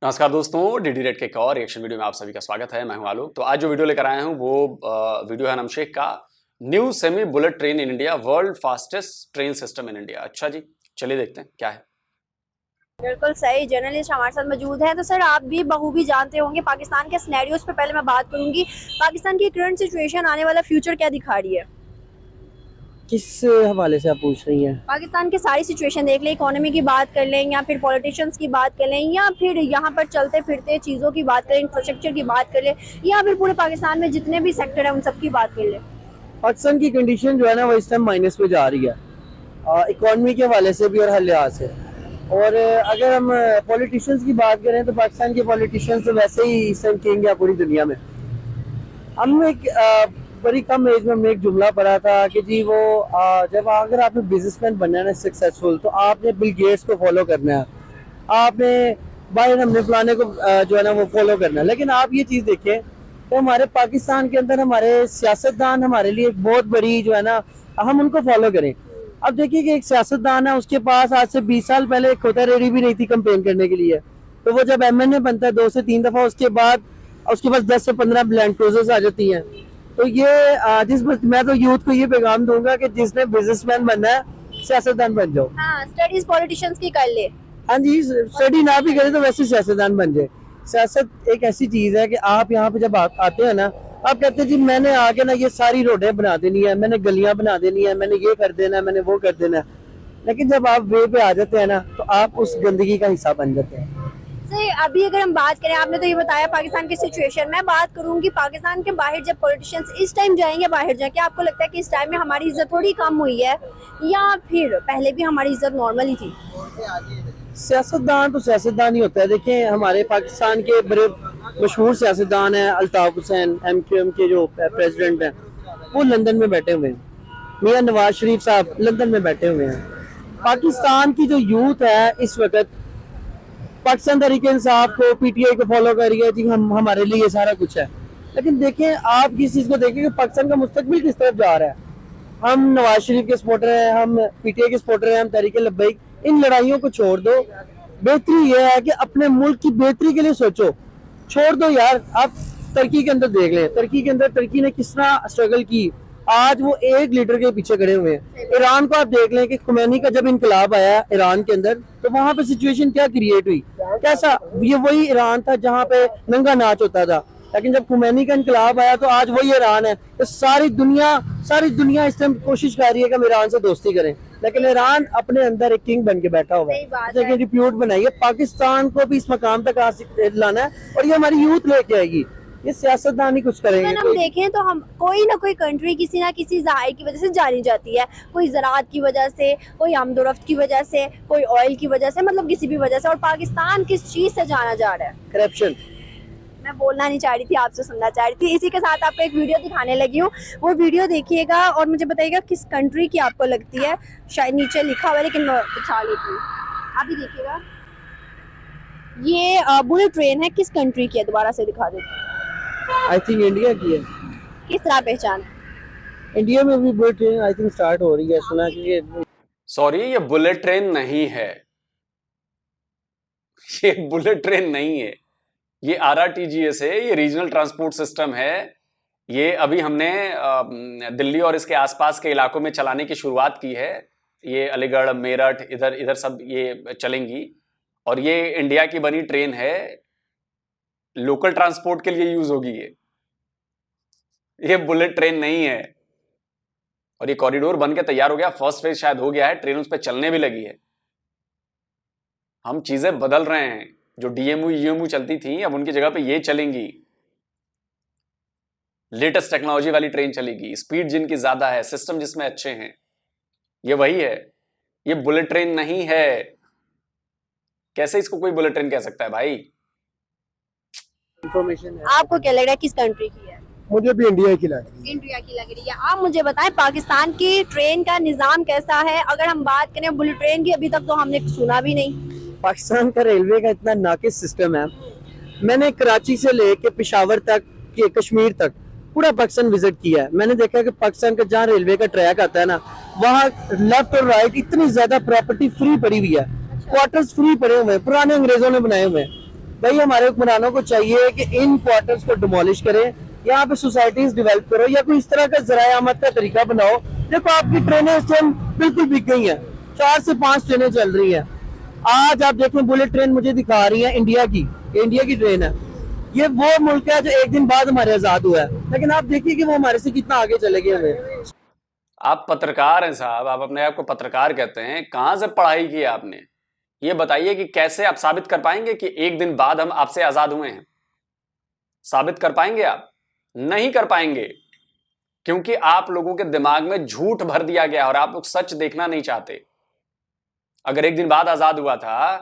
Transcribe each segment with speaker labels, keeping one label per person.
Speaker 1: नमस्कार दोस्तों, DD red के एक और रिएक्शन वीडियो में आप सभी का स्वागत है। मैं हूं आलोक। तो आज जो वीडियो लेकर आया हूं वो वीडियो है नमशेख का, new semi bullet train in India, world fastest train system in India. अच्छा जी, चलिए देखते हैं क्या है।
Speaker 2: बिल्कुल सही। जर्नलिस्ट हमारे साथ मौजूद है। तो सर, आप भी बखूबी जानते होंगे पाकिस्तान के सिनेरियोस पे पहले मैं बात करूंगी। पाकिस्तान की करंट सिचुएशन, आने वाला फ्यूचर क्या दिखा रही है?
Speaker 3: किस हवाले से आप पूछ रही हैं?
Speaker 2: पाकिस्तान की सारी सिचुएशन देख लें, इकोनॉमी की बात कर लें या फिर पॉलिटिशियंस की बात कर लें या फिर यहाँ पर चलते फिरते चीज़ों की बात करें, इंफ्रास्ट्रक्चर की बात कर लें या फिर पूरे पाकिस्तान में जितने भी सेक्टर हैं उन सब की बात कर लें।
Speaker 3: पाकिस्तान की कंडीशन जो है ना वो इस टाइम माइनस पे जा रही है, इकोनॉमी के हवाले से भी और हर लिहाज से। और अगर हम पॉलिटिशियंस की बात करें तो पाकिस्तान के पॉलिटिशियंस तो वैसे ही इस टाइम किंग है पूरी दुनिया में। हम एक बड़ी कम एज में हमने एक जुमला पढ़ा था कि जी वो जब अगर आपने बिजनेसमैन बनना है ना सक्सेसफुल, तो आपने बिल गेट्स को फॉलो करना है, आपने बाइडेन हमने फलाने को जो है ना वो फॉलो करना है। लेकिन आप ये चीज़ देखें तो हमारे पाकिस्तान के अंदर हमारे सियासतदान हमारे लिए एक बहुत बड़ी जो है ना, हम उनको फॉलो करें। अब देखिए कि एक सियासतदान है, उसके पास आज से 20 साल पहले एक खोता रेडी भी नहीं थी कंपेन करने के लिए, तो वो जब एमएनए बनता है 2 से 3 दफ़ा, उसके बाद उसके पास 10 से 15 लैंड क्रूजर्स आ जाती हैं। तो ये मैं तो यूथ को ये पैगाम दूंगा कि जिसने बिजनेसमैन बनना है सियासतदान बन जाओ।
Speaker 2: हाँ, स्टडीज पॉलिटिशियंस की कर ले।
Speaker 3: हाँ जी, स्टडी ना भी करें तो वैसे सियासतदान बन जाए। सियासत एक ऐसी चीज है कि आप यहाँ पे जब आते हैं ना, आप कहते हैं जी मैंने आके ना ये सारी रोडें बना देनी है, मैंने गलियां बना देनी है, मैंने ये कर देना है, मैंने वो कर देना है। लेकिन जब आप वे पे आ जाते हैं ना तो आप उस गंदगी का हिस्सा बन जाते हैं।
Speaker 2: सर, अभी अगर हम बात करें, आपने तो ये बताया पाकिस्तान की सिचुएशन, मैं बात करूंगी पाकिस्तान के बाहर। जब पॉलिटिशियंस इस टाइम जाएंगे बाहर जाके, आपको लगता है कि इस टाइम में हमारी इज्जत थोड़ी कम हुई है या फिर पहले भी हमारी इज्जत नॉर्मल ही थी?
Speaker 3: सियासतदान तो सियासतदान ही होता है। देखिए हमारे पाकिस्तान के बड़े मशहूर सियासतदान हैं, अल्ताफ हुसैन एमक्यूएम के जो प्रेसिडेंट हैं, वो लंदन में बैठे हुए हैं। मियां नवाज शरीफ साहब लंदन में बैठे हुए हैं। पाकिस्तान की जो यूथ है इस वक्त पाकिस्तान तहरीक इंसाफ को, पीटीआई को फॉलो कर रही है जी, हम हमारे लिए ये सारा कुछ है। लेकिन देखें, आप किस चीज़ को देखें कि पाकिस्तान का मुस्तकबिल किस तरफ जा रहा है। हम नवाज शरीफ के सपोर्टर हैं, हम पीटीआई के सपोर्टर हैं, हम तहरीक लब्बैक। इन लड़ाइयों को छोड़ दो। बेहतरी यह है कि अपने मुल्क की बेहतरी के लिए सोचो। छोड़ दो यार, आप तुर्की के अंदर देख लें, तुर्की ने किस तरह स्ट्रगल की। आज वो एक लीडर के पीछे खड़े हुए हैं। ईरान को आप देख लें कि खुमैनी का जब इनकलाब आया ईरान के अंदर, तो वहां पे सिचुएशन क्या क्रिएट हुई, कैसा, ये वही ईरान था जहां पे नंगा नाच होता था। लेकिन जब खुमैनी का इनकलाब आया तो आज वही ईरान है। तो सारी दुनिया इस टाइम कोशिश कर रही है कि हम ईरान से दोस्ती करें, लेकिन ईरान अपने अंदर एक किंग बन के बैठा हुआ है। रिप्यूट बनाइए, पाकिस्तान को भी इस मकाम तक लाना है और ये हमारी यूथ लेके आएगी। ये सियासतदान ही कुछ करेंगे।
Speaker 2: अगर हम देखें तो हम कोई ना कोई कंट्री किसी ना किसी ज़ाहिर की वजह से जानी जाती है। कोई ज़राअत की वजह से, कोई आमदोरफ्त की वजह से, कोई ऑयल की वजह से, मतलब किसी भी वजह से। और पाकिस्तान किस चीज़ से जाना जा रहा है?
Speaker 3: करप्शन।
Speaker 2: मैं बोलना नहीं चाह रही थी, आपसे सुनना चाह रही थी। इसी के साथ आपको एक वीडियो दिखाने लगी हूँ, वो वीडियो देखिएगा और मुझे बताइएगा किस कंट्री की आपको लगती है। शायद नीचे लिखा हुआ है लेकिन मैं बचा लेती हूँ, अभी देखिएगा। ये बुलेट ट्रेन है, किस कंट्री की है? दोबारा से दिखा देती हूँ।
Speaker 3: आई थिंक इंडिया की है।
Speaker 2: किस तरह पहचान है?
Speaker 3: इंडिया में भी bullet train I think start हो रही है, सुना कि ये
Speaker 1: सॉरी, ये बुलेट ट्रेन नहीं है, ये बुलेट ट्रेन नहीं है, ये आरआरटीजीएस है, ये रीजनल ट्रांसपोर्ट सिस्टम है। ये अभी हमने दिल्ली और इसके आसपास के इलाकों में चलाने की शुरुआत की है। ये अलीगढ़, मेरठ, इधर इधर सब ये चलेंगी और ये इंडिया की बनी ट्रेन है, लोकल ट्रांसपोर्ट के लिए यूज होगी। ये बुलेट ट्रेन नहीं है। और ये कॉरिडोर बन के तैयार हो गया, फर्स्ट फेज शायद हो गया है, ट्रेन उस पर चलने भी लगी है। हम चीजें बदल रहे हैं, जो डीएमयू यूएमयू चलती थी अब उनकी जगह पे ये चलेंगी। लेटेस्ट टेक्नोलॉजी वाली ट्रेन चलेगी, स्पीड जिनकी ज्यादा है, सिस्टम जिसमें अच्छे हैं, ये वही है। ये बुलेट ट्रेन नहीं है। कैसे इसको कोई बुलेट ट्रेन कह सकता है भाई?
Speaker 3: इंफॉर्मेशन है।
Speaker 2: आपको क्या लग रहा है किस कंट्री की है?
Speaker 3: मुझे भी इंडिया की लग रही है।
Speaker 2: इंडिया की लग रही है। आप मुझे बताएं पाकिस्तान की ट्रेन का निज़ाम कैसा है? अगर हम बात करें बुलेट ट्रेन की, अभी तक तो हमने सुना भी नहीं।
Speaker 3: पाकिस्तान का रेलवे का इतना नाकिस सिस्टम है। मैंने कराची से लेके पेशावर तक के कश्मीर तक पूरा पाकिस्तान विजिट किया है। मैंने देखा कि पाकिस्तान का जहाँ रेलवे का ट्रैक आता है ना, वहाँ लेफ्ट और राइट इतनी ज्यादा प्रॉपर्टी फ्री पड़ी हुई है, क्वार्टर्स फ्री पड़े हुए हैं, पुराने अंग्रेजों ने बनाए हुए हैं। भाई हमारे हुक्मरानों को चाहिए कि इन क्वार्टर्स को डिमोलिश करें, यहाँ पे सोसाइटीज डेवलप करो या कोई इस तरह का जराए आमद का तरीका बनाओ। देखो आपकी ट्रेनें इस टाइम बिल्कुल बिक गई हैं, 4 से 5 ट्रेनें चल रही हैं। आज आप देखें बुलेट ट्रेन मुझे दिखा रही है इंडिया की ट्रेन है। ये वो मुल्क है जो एक दिन बाद हमारे आजाद हुआ है, लेकिन आप देखिए कि वो हमारे से कितना आगे चले गए हमें।
Speaker 1: आप पत्रकार हैं साहब, आप अपने आप को पत्रकार कहते हैं, कहां से पढ़ाई की है आपने? ये बताइए कि कैसे आप साबित कर पाएंगे कि एक दिन बाद हम आपसे आजाद हुए हैं? साबित कर पाएंगे आप? नहीं कर पाएंगे, क्योंकि आप लोगों के दिमाग में झूठ भर दिया गया और आप लोग सच देखना नहीं चाहते। अगर एक दिन बाद आजाद हुआ था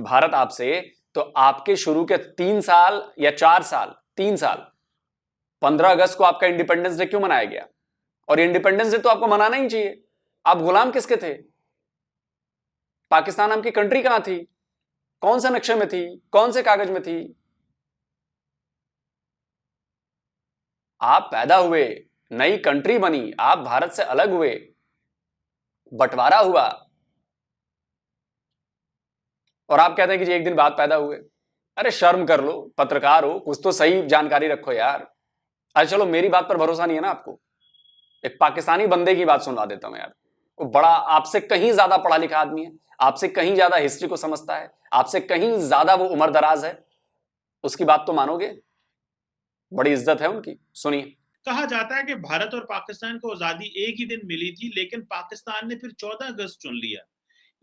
Speaker 1: भारत आपसे, तो आपके शुरू के 3 साल या 4 साल, 3 साल, 15 अगस्त को आपका इंडिपेंडेंस डे क्यों मनाया गया? और इंडिपेंडेंस डे तो आपको मनाना ही चाहिए। आप गुलाम किसके थे? पाकिस्तान नाम की कंट्री कहां थी? कौन से नक्शे में थी? कौन से कागज में थी? आप पैदा हुए, नई कंट्री बनी, आप भारत से अलग हुए, बंटवारा हुआ, और आप कहते हैं कि जी एक दिन बाद पैदा हुए। अरे शर्म कर लो, पत्रकार हो, कुछ तो सही जानकारी रखो यार। अच्छा चलो, मेरी बात पर भरोसा नहीं है ना आपको, एक पाकिस्तानी बंदे की बात सुनवा देता हूं यार। वो बड़ा आपसे कहीं ज्यादा पढ़ा लिखा आदमी है, आपसे कहीं ज्यादा हिस्ट्री को समझता है, आपसे कहीं ज्यादा वो उम्र दराज है, उसकी बात तो मानोगे? बड़ी इज्जत है उनकी, सुनिए।
Speaker 4: कहा जाता है कि भारत और पाकिस्तान को आजादी एक ही दिन मिली थी, लेकिन पाकिस्तान ने फिर 14 अगस्त चुन लिया।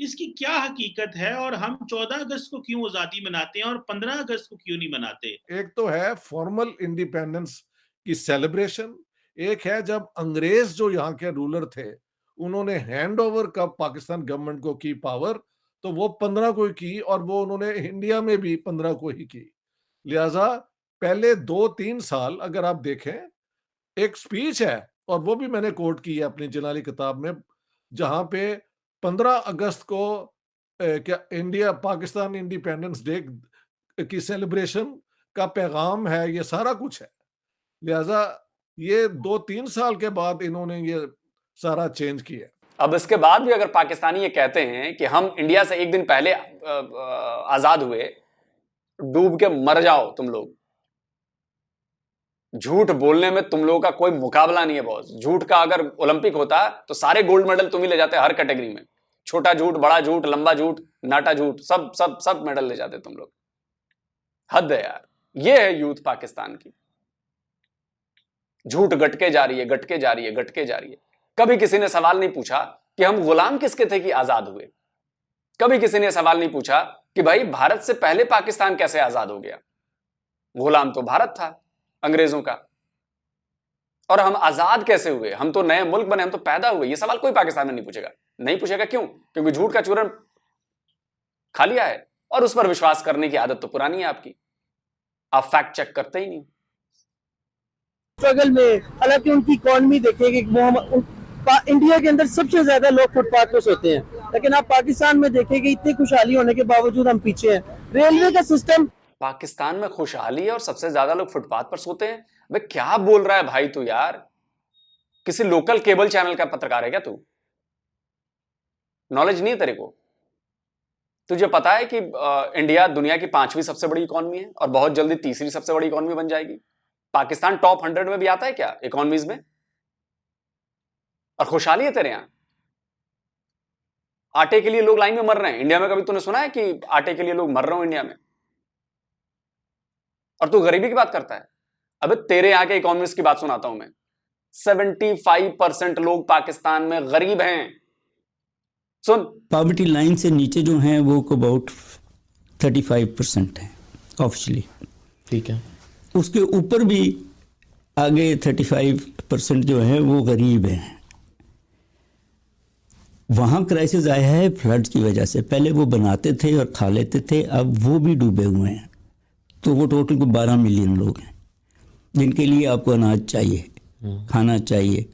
Speaker 4: इसकी क्या हकीकत है और हम 14 अगस्त को क्यों आजादी मनाते हैं और 15 अगस्त को क्यों नहीं मनाते?
Speaker 5: एक तो है फॉर्मल इंडिपेंडेंस की सेलिब्रेशन, एक है जब अंग्रेज जो यहाँ के रूलर थे उन्होंने हैंड ओवर कब पाकिस्तान गवर्नमेंट को की पावर, तो वो 15 को ही की, और वो उन्होंने इंडिया में भी 15 को ही की। लिहाजा पहले 2-3 साल अगर आप देखें, एक स्पीच है और वो भी मैंने कोट की है अपनी जनाली किताब में, जहां पे 15 अगस्त को क्या इंडिया पाकिस्तान इंडिपेंडेंस डे की सेलिब्रेशन का पैगाम है, ये सारा कुछ है। लिहाजा ये 2-3 साल के बाद इन्होंने ये सारा चेंज किया।
Speaker 1: अब इसके बाद भी अगर पाकिस्तानी ये कहते हैं कि हम इंडिया से एक दिन पहले आजाद हुए, डूब के मर जाओ तुम लोग। झूठ बोलने में तुम लोगों का कोई मुकाबला नहीं है बॉस। झूठ का अगर ओलंपिक होता तो सारे गोल्ड मेडल तुम ही ले जाते, हर कैटेगरी में। छोटा झूठ, बड़ा झूठ, लंबा झूठ, नाटा झूठ, सब सब सब मेडल ले जाते तुम लोग। हद है यार। ये है यूथ पाकिस्तान की। झूठ गटके जा रही है, गटके जा रही है, गटके जा रही है। कभी किसी ने सवाल नहीं पूछा कि हम गुलाम किसके थे कि आजाद हुए। कभी किसी ने सवाल नहीं पूछा कि भाई भारत से पहले पाकिस्तान कैसे आजाद हो गया। गुलाम तो भारत था अंग्रेजों का, और हम आजाद कैसे हुए? हम तो नए मुल्क बने, हम तो पैदा हुए। ये सवाल कोई पाकिस्तान में नहीं पूछेगा। नहीं पूछेगा क्यों? क्योंकि झूठ का चूरन खा लिया है और उस पर विश्वास करने की आदत तो पुरानी है आपकी। आप फैक्ट चेक करते ही नहीं।
Speaker 3: स्ट्रगल में, हालांकि उनकी इकोनॉमी देखेंगे, वो इंडिया के अंदर सबसे ज्यादा लोग फुटपाथ पे सोते हैं, लेकिन आप पाकिस्तान में देखेंगे इतनी खुशहाली होने के बावजूद हम पीछे हैं। रेलवे का सिस्टम,
Speaker 1: पाकिस्तान में खुशहाली है और सबसे ज्यादा लोग फुटपाथ पर सोते हैं। भाई क्या बोल रहा है भाई तू यार? किसी लोकल केबल चैनल का पत्रकार है क्या तू? नॉलेज नहीं है तेरे को? तुझे पता है कि इंडिया दुनिया की 5वीं सबसे बड़ी इकोनॉमी है और बहुत जल्दी तीसरी सबसे बड़ी इकोनॉमी बन जाएगी। पाकिस्तान टॉप 100 में भी आता है क्या इकोनॉमीज में? और खुशहाली है तेरे यहां। आटे के लिए लोग लाइन में मर रहे हैं इंडिया में। कभी तूने सुना है कि आटे के लिए लोग मर रहे हो इंडिया में? और तू गरीबी की बात करता है। अबे तेरे यहां के इकोनॉमिस्ट की बात सुनाता हूं मैं। 75% लोग पाकिस्तान में गरीब हैं। सुन,
Speaker 6: पॉवर्टी लाइन से नीचे जो हैं वो अबाउट 35% है ऑफिशियली।
Speaker 7: ठीक है।
Speaker 6: उसके ऊपर भी आगे 35% जो है वो गरीब हैं। वहाँ क्राइसिस आया है फ्लड्स की वजह से। पहले वो बनाते थे और खा लेते थे, अब वो भी डूबे हुए हैं। तो वो टोटल को 12 मिलियन लोग हैं जिनके लिए आपको अनाज चाहिए, खाना चाहिए।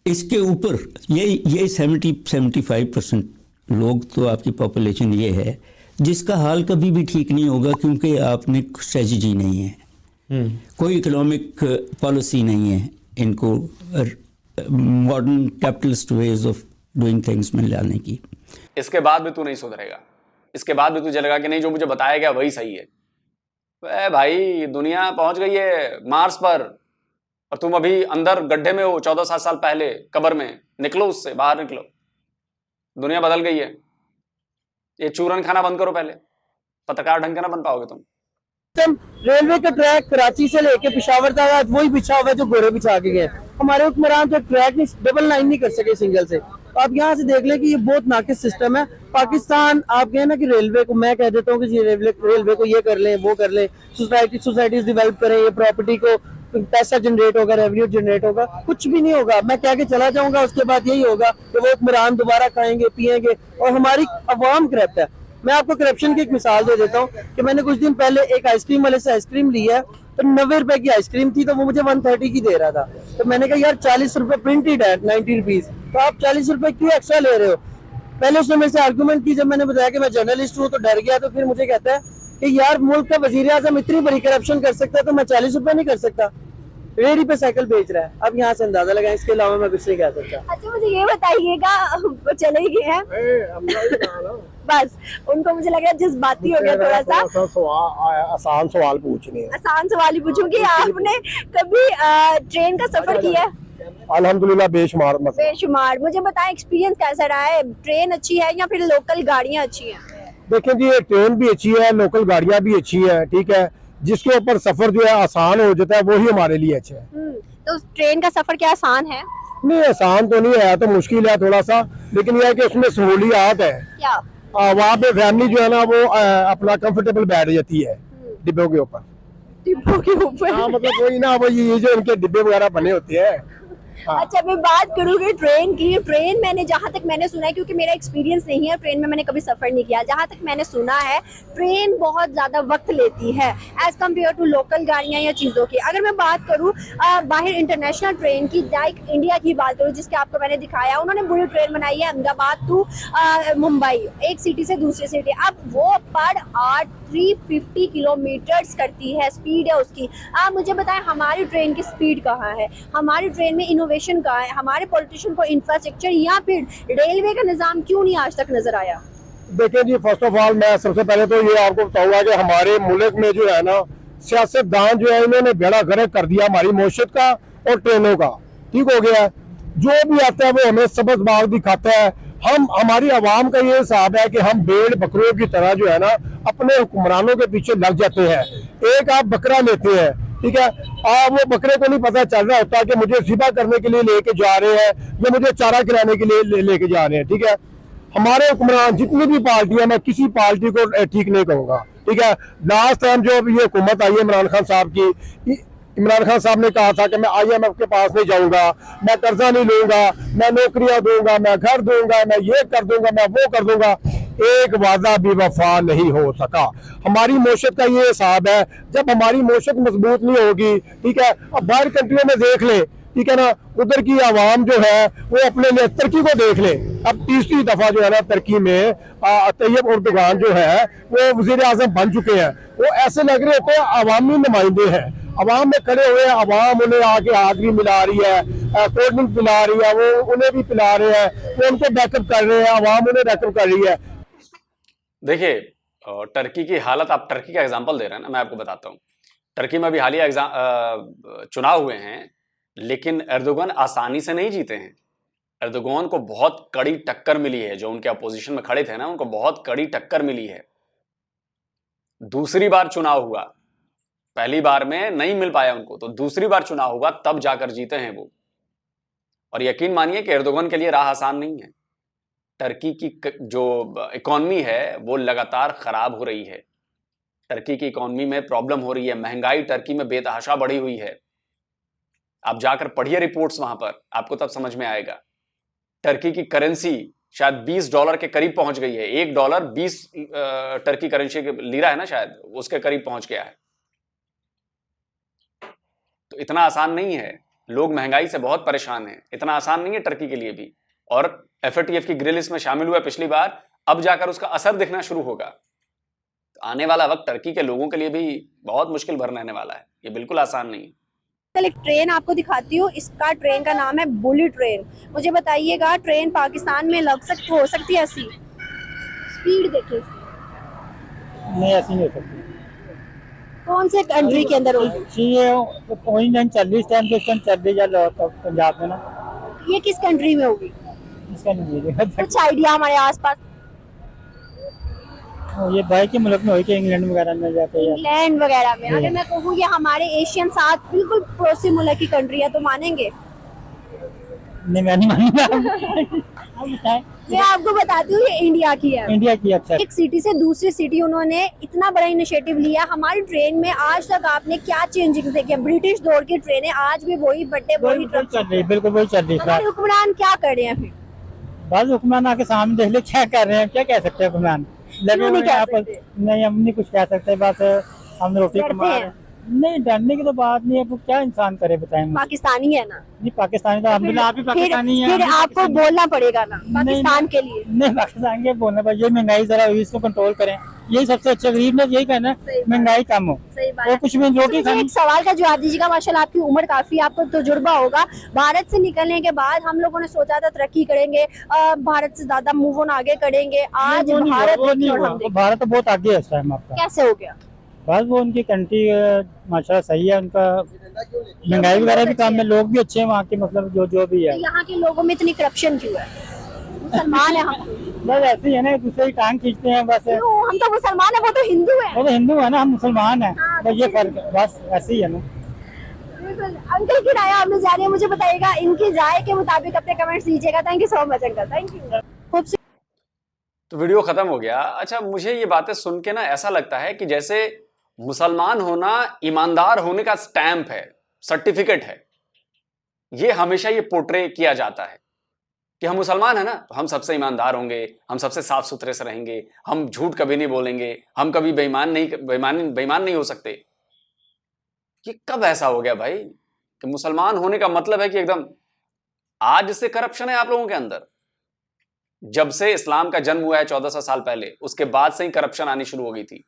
Speaker 6: इसके ऊपर ये 70-75% लोग तो आपकी पॉपुलेशन ये है जिसका हाल कभी भी ठीक नहीं होगा, क्योंकि आपने स्ट्रेटजी नहीं है, कोई इकोनॉमिक पॉलिसी नहीं है इनको modern capitalist ways of doing things में लाने की।
Speaker 1: इसके बाद भी तू नहीं सुधरेगा। इसके बाद भी तुझे लगा कि नहीं जो मुझे बताया गया वही सही है। अरे भाई, दुनिया पहुंच गई है मार्स पर और तुम अभी अंदर गड्ढे में हो 14-7 साल पहले कब्र में। निकलो उससे, बाहर निकलो। दुनिया बदल गई है। ये चूरन खाना बंद करो पहले, पत्रकार ढंग के ना बन पाओगे तुम।
Speaker 3: रेलवे का ट्रैक कराची से लेके पेशावर तक आज वही बिछा हुआ है जो गोरे बिछा के गए। हमारे हुक्मरान तो ट्रैक नहीं, डबल लाइन नहीं कर सके सिंगल से। तो आप यहाँ से देख लें कि ये बहुत नाकिस सिस्टम है। पाकिस्तान, आप कहें ना कि रेलवे को, मैं कह देता हूँ कि रेलवे को ये कर लें, वो कर लें, सोसाइटीज डिवेल्प करें, ये प्रॉपर्टी को पैसा जनरेट होगा, रेवेन्यू जनरेट होगा, कुछ भी नहीं होगा। मैं कह के चला जाऊंगा, उसके बाद यही होगा कि वो हुक्मरान दोबारा खाएंगे पिएंगे और हमारी अवाम करप्ट है। मैं आपको करप्शन की एक मिसाल दे देता हूँ कि मैंने कुछ दिन पहले एक आइसक्रीम वाले से आइसक्रीम ली है, तो 90 रुपए की आइसक्रीम थी, तो वो मुझे 130 की दे रहा था। तो मैंने कहा यार 40 रुपए प्रिंटेड है, 90 रुपीज, तो आप 40 रुपए क्यों एक्स्ट्रा ले रहे हो। पहले उसने मेरे से आर्गूमेंट की, जब मैंने बताया कि मैं जर्नलिस्ट हूँ तो डर गया। तो फिर मुझे कहता है कि यार मुल्क का वजीर आजम इतनी बड़ी करप्शन कर सकता है तो मैं 40 रुपए नहीं कर सकता। रेडी पे साइकिल बेच रहा है। अब यहाँ से अंदाजा लगाएं, इसके अलावा मैं कुछ नहीं कह सकता।
Speaker 2: अच्छा मुझे ये बताइएगा, वो चले ही गए हैं बस, उनको मुझे लग रहा है जज्बाती हो गया थोड़ा सा।
Speaker 7: आसान सवाल पूछने हैं।
Speaker 2: आसान सवाल ही पूछूंगी, आपने कभी ट्रेन का सफर किया है?
Speaker 7: अल्हम्दुलिल्लाह बेशुमार।
Speaker 2: बेशुमार। मुझे बताएं एक्सपीरियंस कैसा रहा है, ट्रेन अच्छी है या फिर लोकल गाड़ियाँ अच्छी हैं?
Speaker 7: देखें जी, ये ट्रेन भी अच्छी है, लोकल गाड़ियाँ भी अच्छी है, ठीक है। जिसके ऊपर सफर जो है आसान हो जाता है वही हमारे लिए अच्छा है।
Speaker 2: तो ट्रेन का सफर क्या आसान है?
Speaker 7: नहीं, आसान तो नहीं है, तो मुश्किल है थोड़ा सा, लेकिन यह है कि उसमें सहूलियात है।
Speaker 2: क्या?
Speaker 7: वहाँ पे फैमिली जो है ना वो अपना कंफर्टेबल बैठ जाती है डिब्बों के ऊपर।
Speaker 2: डिब्बों के ऊपर?
Speaker 7: हाँ, मतलब कोई ना, वो ये जो इनके डिब्बे वगैरह बने होते हैं। हाँ।
Speaker 2: अच्छा, मैं बात करूंगी ट्रेन की। ट्रेन मैंने, जहाँ तक मैंने सुना है, क्योंकि मेरा एक्सपीरियंस नहीं है ट्रेन में, मैंने कभी सफर नहीं किया, जहाँ तक मैंने सुना है ट्रेन बहुत ज्यादा वक्त लेती है एज कम्पेयर टू लोकल गाड़ियाँ या चीज़ों की। अगर मैं बात करूँ बाहर इंटरनेशनल ट्रेन की, लाइक इंडिया की बात करूँ जिसके आपको मैंने दिखाया, उन्होंने बुलेट ट्रेन बनाई है अहमदाबाद टू मुंबई, एक सिटी से दूसरी सिटी। अब वो पर आवर 350 किलोमीटर्स करती है, स्पीड है उसकी। आप मुझे बताएं हमारी ट्रेन की स्पीड कहाँ है, हमारी ट्रेन में इनोवेशन कहाँ है, हमारे पॉलिटिशियन को इंफ्रास्ट्रक्चर या फिर रेलवे का निज़ाम क्यों नहीं आज तक नजर आया?
Speaker 7: देखिए जी, फर्स्ट ऑफ ऑल मैं सबसे पहले तो ये आपको बताऊंगा कि हमारे मुल्क में जो है ना सियासतदान जो है इन्होंने बेड़ा गर्क कर दिया हमारी मौशत का और ट्रेनों का। ठीक हो गया, जो भी आता है वो हमें सबक बाग दिखाता है। हमारी आवाम का ये हिसाब है कि हम भेड़ बकरों की तरह जो है ना अपने हुक्मरानों के पीछे लग जाते हैं। एक आप बकरा लेते हैं, ठीक है, आप वो बकरे को नहीं पता चल रहा होता कि मुझे ज़िबा करने के लिए लेके जा रहे हैं या मुझे चारा खिलाने के लिए लेके जा रहे हैं। ठीक है, हमारे हुक्मरान जितनी भी पार्टी है, मैं किसी पार्टी को ठीक नहीं कहूँगा। ठीक है, लास्ट टाइम जो ये हुकूमत आई है इमरान खान साहब की, इमरान खान साहब ने कहा था कि मैं IMF के पास नहीं जाऊंगा, मैं कर्जा नहीं लूंगा, मैं नौकरियां दूंगा, मैं घर दूंगा, मैं ये कर दूंगा, मैं वो कर दूंगा। एक वादा भी वफा नहीं हो सका। हमारी मौशत का ये हिसाब है, जब हमारी मौशत मजबूत नहीं होगी, ठीक है, अब बाहर कंट्रियों में देख ले, ठीक है ना, उधर की आवाम जो है वो अपने लिए तरक्की को देख ले। अब तीसरी दफा जो है ना तरक्की में तैयब उर्दुगान जो है वो वजीर आजम बन चुके हैं। वो ऐसे लग रहे होते हैं अवामी नुमाइंदे हैं, अवाम में खड़े हुए, अवाम उन्हें आके हाथ भी मिला रही है, कोल्ड ड्रिंक पिला रही है, वो उन्हें भी पिला रहे हैं, वो उनको बैकअप कर रहे हैं, अवाम उन्हें बैकअप कर रही है।
Speaker 1: देखिए, टर्की की हालत, आप टर्की का एग्जांपल दे रहे हैं ना, मैं आपको बताता हूँ। टर्की में अभी हालिया चुनाव हुए हैं, लेकिन एर्दोगन आसानी से नहीं जीते हैं। एर्दोगन को बहुत कड़ी टक्कर मिली है, जो उनके अपोजिशन में खड़े थे ना, उनको बहुत कड़ी टक्कर मिली है। दूसरी बार चुनाव हुआ, पहली बार में नहीं मिल पाया उनको, तो दूसरी बार चुनाव हुआ तब जाकर जीते हैं वो। और यकीन मानिए कि एर्दोगन के लिए राह आसान नहीं है। टर्की की जो इकॉनमी है वो लगातार खराब हो रही है। टर्की की इकॉनमी में प्रॉब्लम हो रही है, महंगाई टर्की में बेतहाशा बढ़ी हुई है। आप जाकर पढ़िए रिपोर्ट्स, वहां पर आपको तब समझ में आएगा। टर्की की करेंसी शायद $20 के करीब पहुंच गई है। $1 20 टर्की करेंसी लीरा है ना, शायद उसके करीब पहुंच गया है। तो इतना आसान नहीं है, लोग महंगाई से बहुत परेशान हैं। इतना आसान नहीं है टर्की के लिए भी। और FATF की ग्रे लिस्ट में शामिल हुआ पिछली बार, अब जाकर उसका असर दिखना शुरू होगा। तो आने वाला वक्त टर्की के लोगों के लिए भी बहुत मुश्किल भर रहने वाला है, ये बिल्कुल आसान नहीं है।
Speaker 2: कल एक ट्रेन आपको दिखाती हूँ, इसका ट्रेन का नाम है बुलेट ट्रेन। मुझे बताइएगा ट्रेन पाकिस्तान में हो सकती है ऐसी? स्पीड देखिए इसकी।
Speaker 8: नहीं ऐसी नहीं हो सकती।
Speaker 2: कौन से कंट्री के अंदर होगी?
Speaker 8: ये वही जन चल रही इस टाइम पे, इस टाइम चल रही है पंजाब में ना,
Speaker 2: ये किस कंट्री में होगी?
Speaker 8: इसका नहीं है
Speaker 2: कुछ आइडिया हमारे आसपास?
Speaker 8: ये बाहर के मुल्क में हो कि इंग्लैंड वगैरह में जाके या
Speaker 2: इंग्लैंड वगैरह में? अगर मैं कहूँ ये हमारे एशियन साथ बिल्कुल पड़ोसी मुल्क की कंट्री है तो मानेंगे?
Speaker 8: नहीं, मैं नहीं मानूंगा। आप बताएं।
Speaker 2: मैं आपको बताती हूँ ये इंडिया की है।
Speaker 8: इंडिया की अच्छा
Speaker 2: एक सिटी से दूसरी सिटी उन्होंने इतना बड़ा इनिशिएटिव लिया। हमारी ट्रेन में आज तक आपने क्या चेंजिंग देखे? ब्रिटिश दौर की ट्रेनें आज भी वही बड़े वही ट्रक
Speaker 8: चल रही, बिल्कुल वही चल रही
Speaker 2: हमारे
Speaker 8: है।
Speaker 2: हुक्मरान क्या कर रहे हैं फिर?
Speaker 8: बस हुक्मरान आके सामने देख ले क्या कर रहे हैं, क्या कह सकते हैं हुक्मरान, लगे
Speaker 2: क्यों नहीं
Speaker 8: हुए
Speaker 2: कह
Speaker 8: यहाँ पर।
Speaker 2: सकते?
Speaker 8: नहीं, हम नहीं कुछ कह सकते, बस हम रोटी
Speaker 2: डरते
Speaker 8: कमा रहे
Speaker 2: हैं?
Speaker 8: हैं। नहीं, डरने की तो बात नहीं है, वो क्या इंसान करे बताएं मुझे।
Speaker 2: पाकिस्तानी है ना?
Speaker 8: नहीं, पाकिस्तानी तो हम भी आप भी
Speaker 2: फिर
Speaker 8: पाकिस्तानी है।
Speaker 2: फिर आपको बोलना पड़ेगा ना पाकिस्तान के लिए।
Speaker 8: नहीं, पाकिस्तान के बोलना पर ये महंगाई जरा हुई, इसको कंट्रोल करें, यही सबसे अच्छा। गरीब ने यही कहना
Speaker 2: सही
Speaker 8: है
Speaker 2: बात।
Speaker 8: महंगाई कम हो,
Speaker 2: सही बात
Speaker 8: वो
Speaker 2: है।
Speaker 8: कुछ भी रोटी
Speaker 2: मुझे
Speaker 8: खानी।
Speaker 2: एक सवाल का जवाब दीजिएगा। माशाल्लाह आपकी उम्र काफी है, आपको तजुर्बा होगा। भारत से निकलने के बाद हम लोगों ने सोचा था तरक्की करेंगे, भारत से ज्यादा मूव ऑन आगे करेंगे। आज
Speaker 8: वो नहीं हुआ,
Speaker 2: भारत
Speaker 8: वो नहीं
Speaker 2: की ओर
Speaker 8: हुआ।
Speaker 2: हम देखें।
Speaker 8: भारत तो बहुत आगे है इस टाइम आपका।
Speaker 2: कैसे हो गया?
Speaker 8: बस वो उनकी कंट्री माशाल्लाह सही है, उनका महंगाई वगैरह भी कम है, लोग भी अच्छे हैं वहाँ के, मतलब जो भी है।
Speaker 2: यहाँ के लोगों में इतनी करप्शन क्यों है? मुसलमान है हम।
Speaker 8: बस ऐसे ही है ना, एक दूसरे की टांग खींचते हैं बस।
Speaker 2: क्यों? हम तो मुसलमान है, वो तो हिंदू है।
Speaker 8: वो तो हिंदू है ना, हम मुसलमान है,
Speaker 2: हाँ,
Speaker 8: बस ये फर्क है, बस ऐसे ही है ना।
Speaker 2: बिल्कुल। अंकल की राय आपने जानी है, मुझे बताइएगा। इनकी राय के मुताबिक अपने कमेंट्स दीजिएगा। Thank you so much uncle, thank you. खूब
Speaker 1: तो वीडियो खत्म हो गया। अच्छा, मुझे ये बातें सुन के ना ऐसा लगता है कि जैसे मुसलमान होना ईमानदार होने का स्टैंप है, सर्टिफिकेट है। ये हमेशा ये पोर्ट्रे किया जाता है कि हम मुसलमान है ना, तो हम सबसे ईमानदार होंगे, हम सबसे साफ सुथरे से रहेंगे, हम झूठ कभी नहीं बोलेंगे, हम कभी बेईमान नहीं हो सकते। ये कब ऐसा हो गया भाई कि मुसलमान होने का मतलब है कि एकदम आज से करप्शन है आप लोगों के अंदर? जब से इस्लाम का जन्म हुआ है 1400 साल पहले, उसके बाद से ही करप्शन आनी शुरू हो गई थी।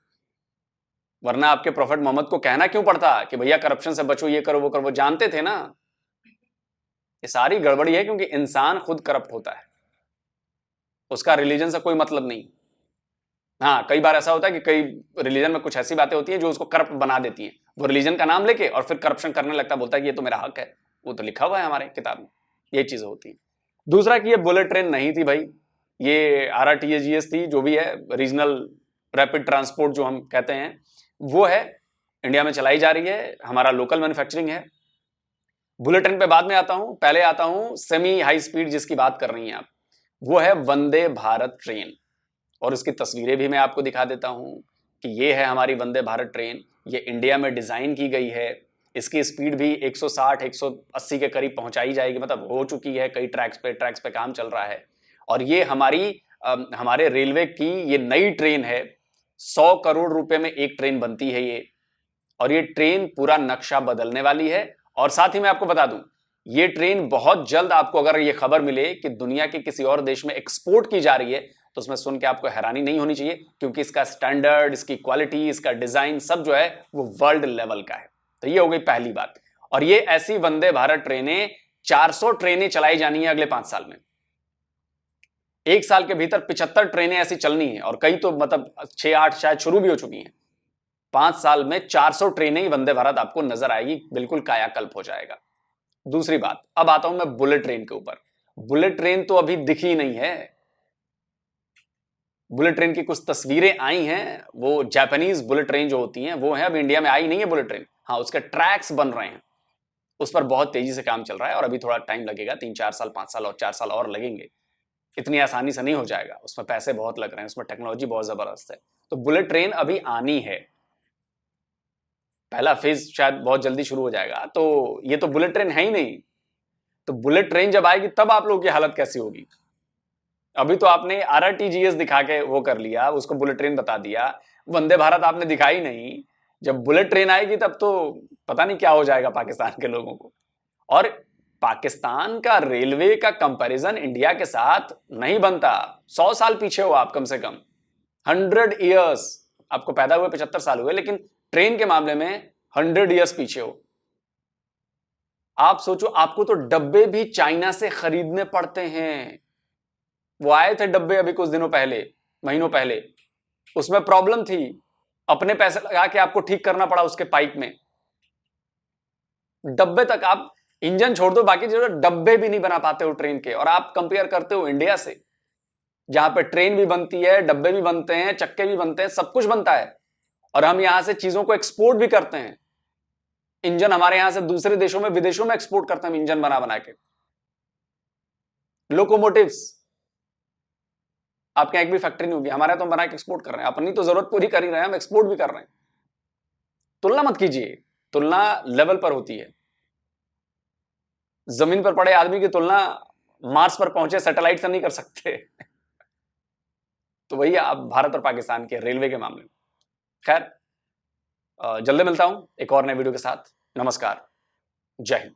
Speaker 1: वरना आपके प्रोफेट मोहम्मद को कहना क्यों पड़ता कि भैया करप्शन से बचो, ये करो वो करो? वो जानते थे ना। ये सारी गड़बड़ी है क्योंकि इंसान खुद करप्ट होता है, उसका रिलीजन से कोई मतलब नहीं। हाँ, कई बार ऐसा होता है कि कई रिलीजन में कुछ ऐसी बातें होती हैं जो उसको करप्ट बना देती हैं। वो रिलीजन का नाम लेके और फिर करप्शन करने लगता, बोलता है कि ये तो मेरा हक है, वो तो लिखा हुआ है हमारे किताब में। ये चीजें होती है। दूसरा कि ये बुलेट ट्रेन नहीं थी भाई, ये RRTAGS थी, जो भी है रीजनल रैपिड ट्रांसपोर्ट जो हम कहते हैं, वो है, इंडिया में चलाई जा रही है, हमारा लोकल मैन्युफैक्चरिंग है। बुलेट ट्रेन पे बाद में आता हूं, पहले आता हूं सेमी हाई स्पीड जिसकी बात कर रही हैं आप, वो है वंदे भारत ट्रेन। और उसकी तस्वीरें भी मैं आपको दिखा देता हूं कि ये है हमारी वंदे भारत ट्रेन। ये इंडिया में डिजाइन की गई है, इसकी स्पीड भी 160-180 के करीब पहुंचाई जाएगी, मतलब हो चुकी है। कई ट्रैक्स पे काम चल रहा है। और ये हमारे रेलवे की ये नई ट्रेन है। 100 करोड़ रुपए में एक ट्रेन बनती है ये, और ये ट्रेन पूरा नक्शा बदलने वाली है। और साथ ही मैं आपको बता दूं, ये ट्रेन बहुत जल्द, आपको अगर ये खबर मिले कि दुनिया के किसी और देश में एक्सपोर्ट की जा रही है, तो उसमें सुन के आपको हैरानी नहीं होनी चाहिए, क्योंकि इसका स्टैंडर्ड, इसकी क्वालिटी, इसका डिजाइन सब जो है वो वर्ल्ड लेवल का है। तो ये हो गई पहली बात। और ये ऐसी वंदे भारत ट्रेनें, 400 ट्रेनें चलाई जानी है अगले 5 साल में। एक साल के भीतर 75 ट्रेनें ऐसी चलनी है, और कई तो मतलब 6-8 शायद शुरू भी हो चुकी हैं। 5 साल में 400 ट्रेनें ही वंदे भारत आपको नजर आएगी, बिल्कुल कायाकल्प हो जाएगा। दूसरी बात, अब आता हूं मैं बुलेट ट्रेन के ऊपर। बुलेट ट्रेन तो अभी दिखी नहीं है। बुलेट ट्रेन की कुछ तस्वीरें आई हैं, वो जापानीज बुलेट ट्रेन जो होती हैं वो हैं, अब इंडिया में आई नहीं है बुलेट ट्रेन। हाँ, उसके ट्रैक्स बन रहे हैं, उस पर बहुत तेजी से काम चल रहा है, और अभी थोड़ा टाइम लगेगा, 3-4 साल, 5 साल और 4 साल और लगेंगे। इतनी आसानी से नहीं हो जाएगा, उसमें पैसे बहुत लग रहे हैं, उसमें टेक्नोलॉजी बहुत जबरदस्त है। तो बुलेट ट्रेन अभी आनी है, पहला फेज शायद बहुत जल्दी शुरू हो जाएगा। तो ये तो बुलेट ट्रेन है ही नहीं, तो बुलेट ट्रेन जब आएगी तब आप लोगों की हालत कैसी होगी? अभी तो आपने RRTGS दिखा के वो कर लिया, उसको बुलेट ट्रेन बता दिया, वंदे भारत आपने दिखाई नहीं। जब बुलेट ट्रेन आएगी तब तो पता नहीं क्या हो जाएगा पाकिस्तान के लोगों को। और पाकिस्तान का रेलवे का कंपैरिजन इंडिया के साथ नहीं बनता। 100 साल पीछे हो आप, कम से कम 100 ईयर्स। आपको पैदा हुए 75 साल हुए, लेकिन ट्रेन के मामले में 100 ईयर्स पीछे हो। आप सोचो, आपको तो डब्बे भी चाइना से खरीदने पड़ते हैं। वो आए थे डब्बे अभी कुछ दिनों पहले, महीनों पहले, उसमें प्रॉब्लम थी अपने पैसे लगा के आपको ठीक करना पड़ा उसके पाइप में। डब्बे तक आप इंजन छोड़ दो, बाकी जो डब्बे भी नहीं बना पाते हो ट्रेन के, और आप कंपेयर करते हो इंडिया से जहां पे ट्रेन भी बनती है, डब्बे भी बनते हैं, चक्के भी बनते हैं, सब कुछ बनता है, और हम यहां से चीजों को एक्सपोर्ट भी करते हैं। इंजन हमारे यहां से दूसरे देशों में, विदेशों में एक्सपोर्ट करते हैं इंजन बना बना के। लोकोमोटिव्स आपके एक भी फैक्ट्री नहीं होगी, हमारे तो हम बना के एक्सपोर्ट कर रहे हैं, अपनी तो जरूरत पूरी कर ही रहे हैं, हम एक्सपोर्ट भी कर रहे हैं। तुलना मत कीजिए, तुलना लेवल पर होती है। जमीन पर पड़े आदमी की तुलना मार्स पर पहुंचे सैटेलाइट से नहीं कर सकते। तो वही आप भारत और पाकिस्तान के रेलवे के मामले में। खैर, जल्दी मिलता हूं एक और नए वीडियो के साथ। नमस्कार, जय हिंद।